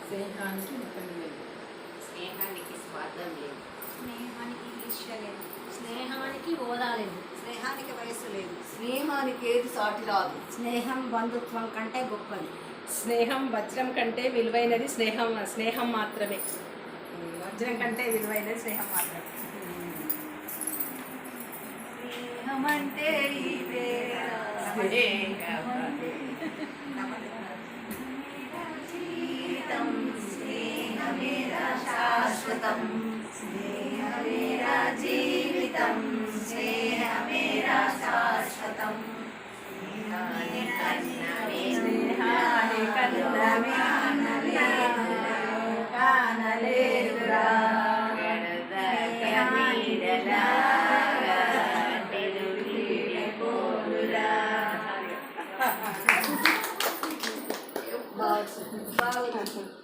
స్నేహానికి ముఖం లేదు. స్నేహానికి స్వార్థం లేదు. స్నేహానికి ఈర్ష్య లేదు. స్నేహానికి హోదా లేదు. స్నేహానికి వయస్సు లేదు. స్నేహానికి ఏది సాటి రాదు. స్నేహం బంధుత్వం కంటే గొప్పది. స్నేహం వజ్రం కంటే విలువైనది స్నేహం మాత్రమే. వజ్రం కంటే విలువైనది స్నేహం మాత్రమే. స్నేహం అంటే ఇదే జీవితం, స్నేహమేరా శాశ్వతం, స్నేహమేరా జీవితం, స్నేహమేరా శాశ్వతం. స్నేహాని కన్నమే స్నేహాని కన్నమే కానలేదురా బాగుంది.